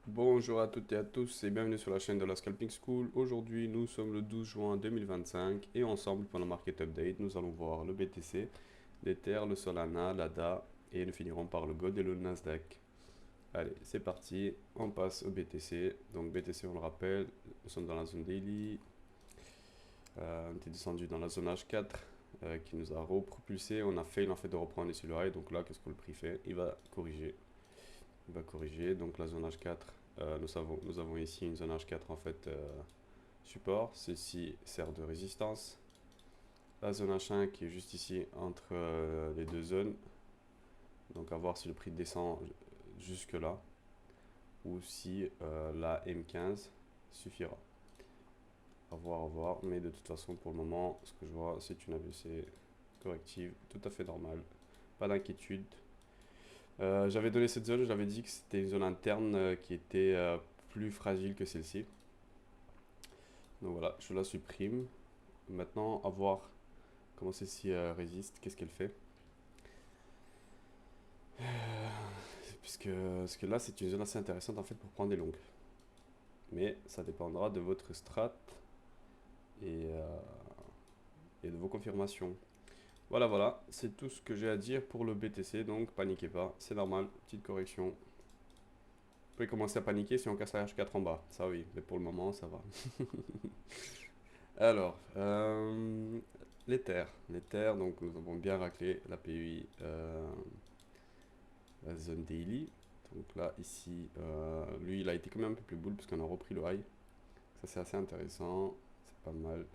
Bonjour à toutes et à tous et bienvenue sur la chaîne de la Scalping School. Aujourd'hui, nous sommes le 12 juin 2025 et ensemble, pendant Market Update, nous allons voir le BTC, l'Ether, le Solana, l'ADA et nous finirons par le Gold et le Nasdaq. Allez, c'est parti, on passe au BTC. Donc BTC, on le rappelle, nous sommes dans la zone daily. On était descendu dans la zone H4 qui nous a repropulsé. On a fail en fait de reprendre les sur le high. Donc là, qu'est-ce que le prix fait? Il va corriger. Il va corriger. Donc la zone H4, nous avons ici une zone H4 en fait support. Ceci sert de résistance. La zone H1 qui est juste ici entre les deux zones. Donc à voir si le prix descend jusque là ou si la M15 suffira. À voir, à voir. Mais de toute façon, pour le moment, ce que je vois, c'est une AVC corrective, tout à fait normale. Pas d'inquiétude. J'avais donné cette zone, j'avais dit que c'était une zone interne qui était plus fragile que celle-ci. Donc voilà, je la supprime. Maintenant, à voir comment celle-ci résiste, qu'est-ce qu'elle fait. Parce que là, c'est une zone assez intéressante en fait pour prendre des longues. Mais ça dépendra de votre strat et, euh, et de vos confirmations. Voilà, voilà, c'est tout ce que j'ai à dire pour le BTC, donc paniquez pas, c'est normal, petite correction. Vous pouvez commencer à paniquer si on casse la H4 en bas, ça oui, mais pour le moment ça va. Alors, l'Ether, donc nous avons bien raclé la PUI, la zone daily. Donc là, ici, lui il a été quand même un peu plus bull parce qu'on a repris le high. Ça c'est assez intéressant, c'est pas mal.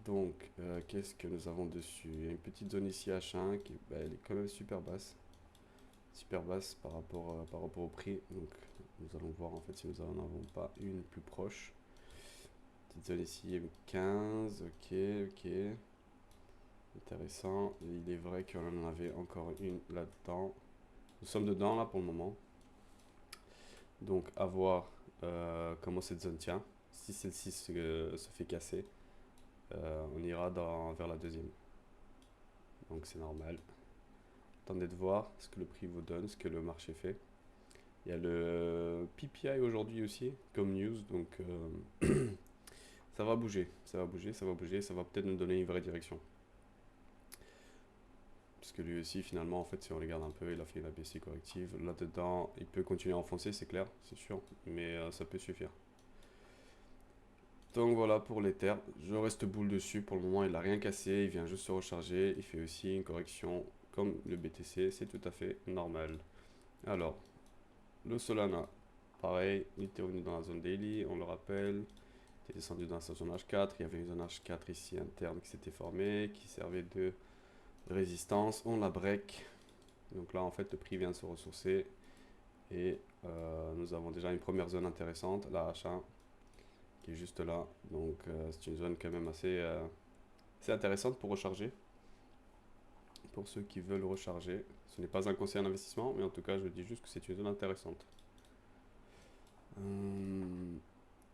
Donc, qu'est-ce que nous avons dessus? Il y a une petite zone ici H1 qui bah, elle est quand même super basse par rapport au prix. Donc, nous allons voir en fait si nous n'en avons pas une plus proche. Petite zone ici M15, ok, ok. Intéressant. Et il est vrai qu'on en avait encore une là-dedans. Nous sommes dedans là pour le moment. Donc, à voir comment cette zone tient. Si celle-ci se fait casser, on ira vers la deuxième. Donc, c'est normal. Attendez de voir ce que le prix vous donne, ce que le marché fait. Il y a le PPI aujourd'hui aussi, comme news, donc ça va bouger, ça va bouger, ça va bouger, ça va peut-être nous donner une vraie direction. Parce que lui aussi, finalement, en fait, si on regarde un peu, il a fait une ABC corrective. Là-dedans, il peut continuer à enfoncer, c'est clair, c'est sûr, mais ça peut suffire. Donc voilà pour l'Ether, je reste boule dessus, pour le moment il n'a rien cassé, il vient juste se recharger, il fait aussi une correction comme le BTC, c'est tout à fait normal. Alors, le Solana, pareil, il était revenu dans la zone daily, on le rappelle. Il est descendu dans sa zone H4. Il y avait une zone H4 ici interne qui s'était formée, qui servait de résistance. On la break. Donc là, en fait, le prix vient de se ressourcer. Et nous avons déjà une première zone intéressante, la H1, qui est juste là. Donc c'est une zone quand même assez intéressante pour recharger. Pour ceux qui veulent recharger. Ce n'est pas un conseil en investissement, mais en tout cas, je dis juste que c'est une zone intéressante.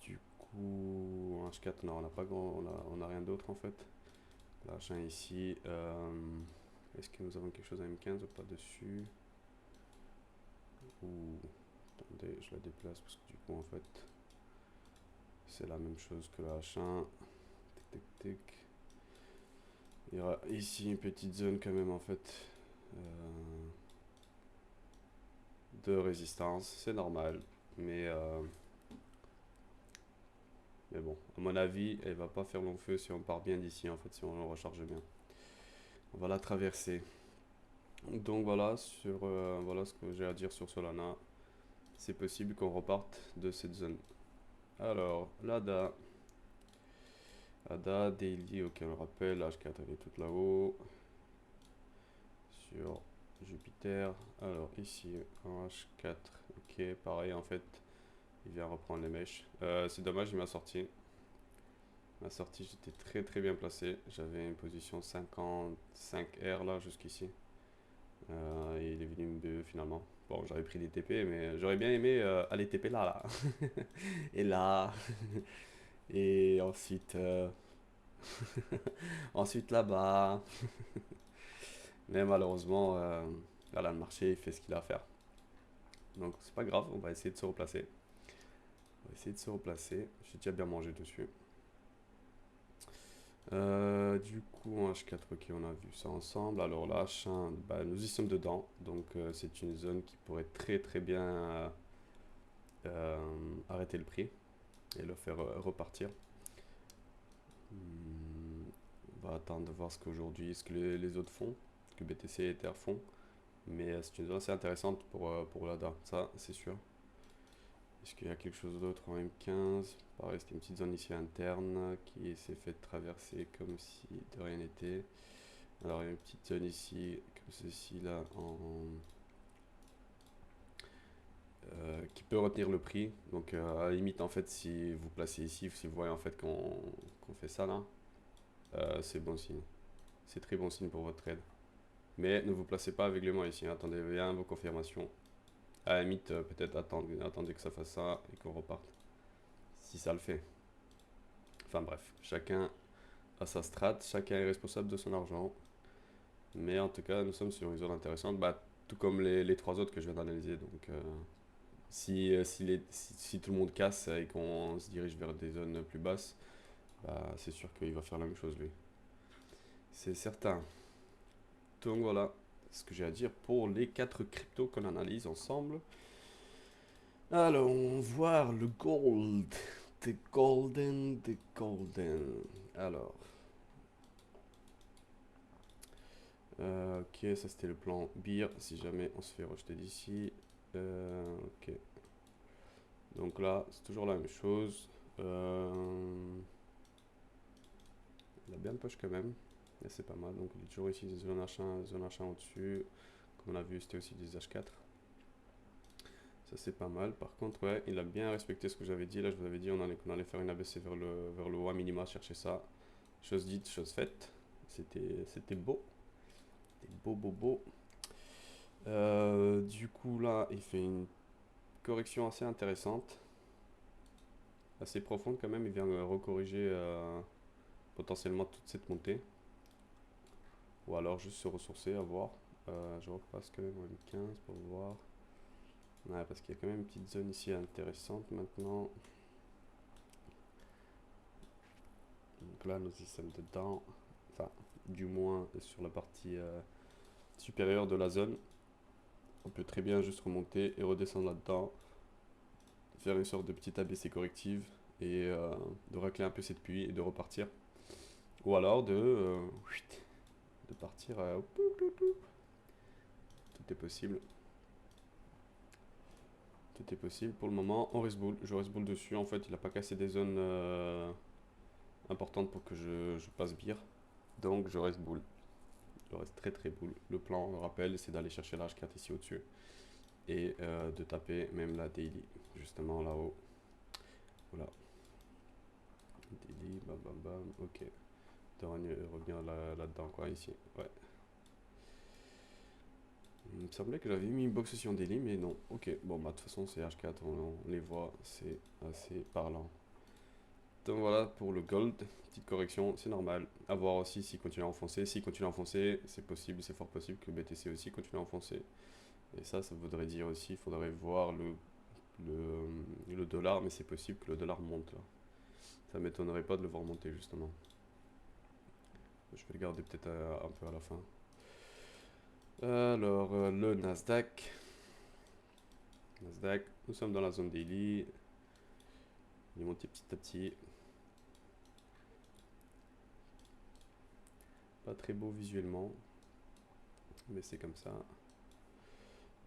Du coup, en H4, non, on n'a pas on a rien d'autre en fait. L'argent ici. Est-ce que nous avons quelque chose à M15 ou pas dessus? Ou attendez, je la déplace parce que du coup en fait c'est la même chose que la H1. Tic tic tic. Il y aura ici une petite zone quand même en fait de résistance. C'est normal, mais mais bon, à mon avis, elle va pas faire long feu si on part bien d'ici en fait, si on le recharge bien. On va la traverser. Donc voilà ce que j'ai à dire sur Solana. C'est possible qu'on reparte de cette zone. Alors, l'ADA Daily, ok, on le rappelle, H4 elle est toute là-haut. Sur Jupiter. Alors ici, en H4, ok, pareil en fait, il vient reprendre les mèches. C'est dommage, il m'a sorti. Ma sortie, j'étais très très bien placé. J'avais une position 55R là jusqu'ici. Et il est venu me BE finalement. Bon, j'avais pris des TP, mais j'aurais bien aimé aller TP là, là. Et là. Et ensuite, ensuite là-bas. Mais malheureusement, voilà, le marché il fait ce qu'il a à faire. Donc c'est pas grave, on va essayer de se replacer. On va essayer de se replacer. J'ai déjà bien mangé dessus. Du coup, en H4, ok, on a vu ça ensemble. Alors là, H1, bah, nous y sommes dedans. Donc c'est une zone qui pourrait très très bien arrêter le prix et le faire repartir. On va attendre de voir ce qu'aujourd'hui, ce que les autres font, ce que BTC et Ether font. Mais c'est une zone assez intéressante pour l'ADA, ça c'est sûr. Est-ce qu'il y a quelque chose d'autre en M15? Pareil, c'était une petite zone ici interne qui s'est fait traverser comme si de rien n'était. Alors il y a une petite zone ici, comme ceci là, qui peut retenir le prix. Donc à la limite, en fait, si vous placez ici, si vous voyez en fait qu'on fait ça là, c'est bon signe. C'est très bon signe pour votre trade. Mais ne vous placez pas aveuglément ici, hein. Attendez bien vos confirmations. À la limite, peut-être attendez que ça fasse ça et qu'on reparte. Si ça le fait. Enfin bref, chacun a sa strat, chacun est responsable de son argent. Mais en tout cas, nous sommes sur une zone intéressante, bah, tout comme les trois autres que je viens d'analyser. Donc si tout le monde casse et qu'on se dirige vers des zones plus basses, bah, c'est sûr qu'il va faire la même chose lui. C'est certain. Donc voilà ce que j'ai à dire pour les 4 cryptos qu'on analyse ensemble. Alors, on va voir le gold. The golden, the golden. Alors. Ok, ça c'était le plan beer. Si jamais on se fait rejeter d'ici. Ok. Donc là, c'est toujours la même chose. Il a bien de poche quand même. Et c'est pas mal. Donc il est toujours ici des zone H1 au-dessus. Comme on a vu, c'était aussi des H4. Ça c'est pas mal. Par contre, ouais, il a bien respecté ce que j'avais dit. Là, je vous avais dit qu'on allait faire une ABC vers le haut à minima, chercher ça. Chose dite, chose faite. C'était beau. C'était beau, beau, beau. Du coup, là, il fait une correction assez intéressante. Assez profonde quand même. Il vient recorriger potentiellement toute cette montée. Ou alors juste se ressourcer, à voir. Je repasse quand même en M15 pour voir. Ouais, parce qu'il y a quand même une petite zone ici intéressante maintenant. Donc là, nous y sommes dedans. Enfin, du moins sur la partie supérieure de la zone. On peut très bien juste remonter et redescendre là-dedans. Faire une sorte de petite ABC corrective. Et de racler un peu cette pluie et de repartir. Ou alors de partir. Tout est possible. Tout est possible. Pour le moment, on reste bull. Je reste bull dessus. En fait, il n'a pas cassé des zones importantes pour que je passe beer. Donc, je reste bull. Je reste très très bull. Le plan, on le rappelle, c'est d'aller chercher la H4 ici au-dessus. Et de taper même la daily. Justement là-haut. Voilà. Daily, bam bam bam. Ok. De revenir là-dedans, quoi, ici. Ouais. Il me semblait que j'avais mis une box aussi en daily, mais non. Ok, bon, bah de toute façon, c'est H4, on les voit, c'est assez parlant. Donc voilà pour le gold, petite correction, c'est normal. À voir aussi s'il continue à enfoncer. S'il continue à enfoncer, c'est possible, c'est fort possible que BTC aussi continue à enfoncer. Et ça voudrait dire aussi, il faudrait voir le dollar, mais c'est possible que le dollar monte là. Ça m'étonnerait pas de le voir monter justement. Je vais le garder peut-être un peu à la fin. Alors, le Nasdaq. Nasdaq, nous sommes dans la zone daily. Il est monté petit à petit. Pas très beau visuellement, mais c'est comme ça.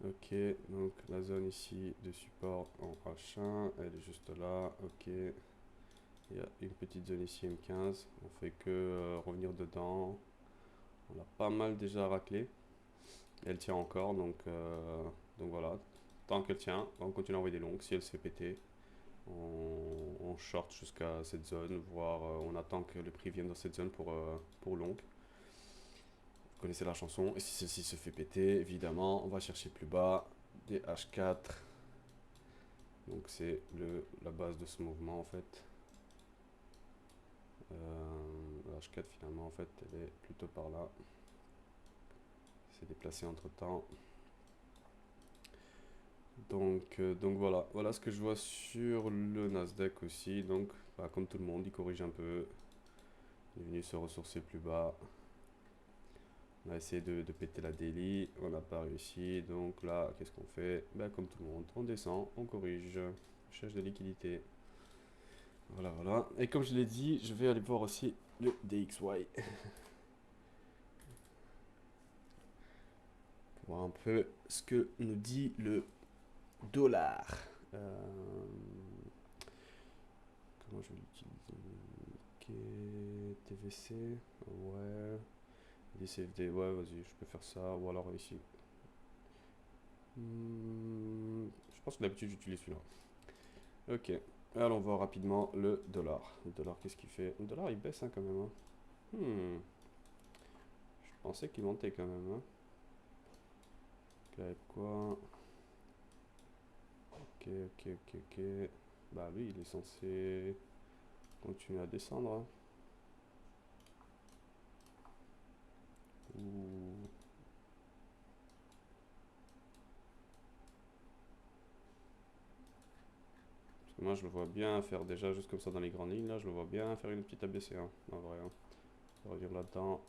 Ok, donc la zone ici de support en H1, elle est juste là. Ok, il y a une petite zone ici M15. On fait que revenir dedans. On a pas mal déjà raclé. Elle tient encore, donc voilà. Tant qu'elle tient, on continue à envoyer des longues. Si elle se fait péter, on short jusqu'à cette zone, voire on attend que le prix vienne dans cette zone pour longue. Vous connaissez la chanson. Et si celle-ci se fait péter, évidemment, on va chercher plus bas des H4. Donc c'est la base de ce mouvement en fait. La H4 finalement en fait elle est plutôt par là. C'est déplacé entre temps. Donc voilà, voilà ce que je vois sur le Nasdaq aussi. Donc, bah, comme tout le monde, il corrige un peu. Il est venu se ressourcer plus bas. On a essayé de péter la daily, on n'a pas réussi. Donc là, qu'est-ce qu'on fait? Bah, comme tout le monde, on descend, on corrige, on cherche de liquidité. Voilà, voilà. Et comme je l'ai dit, je vais aller voir aussi le DXY. Pour voir un peu ce que nous dit le dollar. Comment je vais l'utiliser? Ok, TVC, ouais. DCFD, ouais, vas-y, je peux faire ça. Ou alors ici. Je pense que d'habitude j'utilise celui-là. Ok, allons voir rapidement le dollar. Le dollar, qu'est-ce qu'il fait? Le dollar il baisse hein, quand même. Hein. Je pensais qu'il montait quand même. Hein. Ok, quoi? Ok, ok, ok, ok. Bah lui il est censé continuer à descendre. Hein. Ouh. Parce que moi je le vois bien faire déjà juste comme ça dans les grandes lignes. Là je le vois bien faire une petite ABC. Hein, en vrai. Hein. On va revenir là-dedans.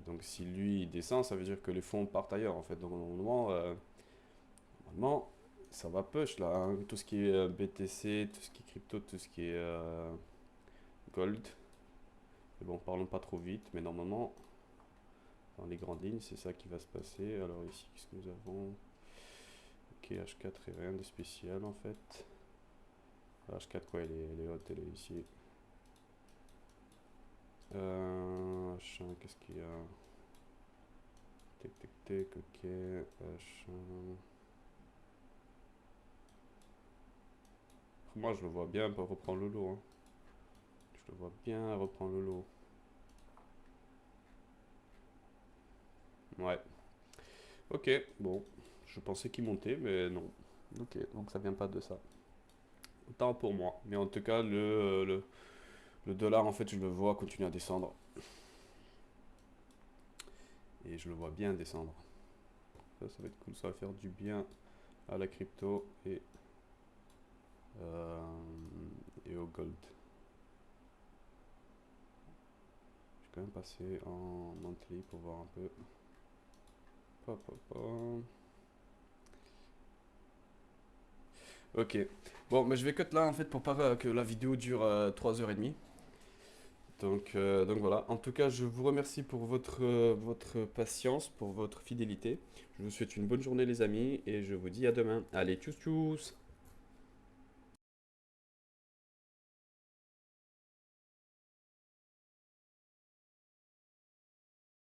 Donc si lui il descend, ça veut dire que les fonds partent ailleurs en fait. Donc normalement ça va push là. Hein. Tout ce qui est BTC, tout ce qui est crypto, tout ce qui est gold. Mais bon, parlons pas trop vite, mais normalement, dans les grandes lignes, c'est ça qui va se passer. Alors ici, qu'est-ce que nous avons? Ok, H4 et rien de spécial en fait. H4 quoi, elle est haute, elle est ici. H1, qu'est-ce qu'il y a? Tic tic tic, ok. H1. Moi je le vois bien pour reprendre le lot. Hein. Je le vois bien reprendre le lot. Ouais. Ok, bon. Je pensais qu'il montait, mais non. Ok, donc ça vient pas de ça. Autant pour moi. Mais en tout cas, le dollar, en fait, je le vois continuer à descendre. Et je le vois bien descendre. Ça va être cool, ça va faire du bien à la crypto et au gold. Je vais quand même passer en monthly pour voir un peu. Hop, hop, hop. Ok. Bon, mais je vais cut là en fait pour pas que la vidéo dure 3h30. Donc voilà. En tout cas, je vous remercie pour votre patience, pour votre fidélité. Je vous souhaite une bonne journée les amis et je vous dis à demain. Allez, tchuss tchuss!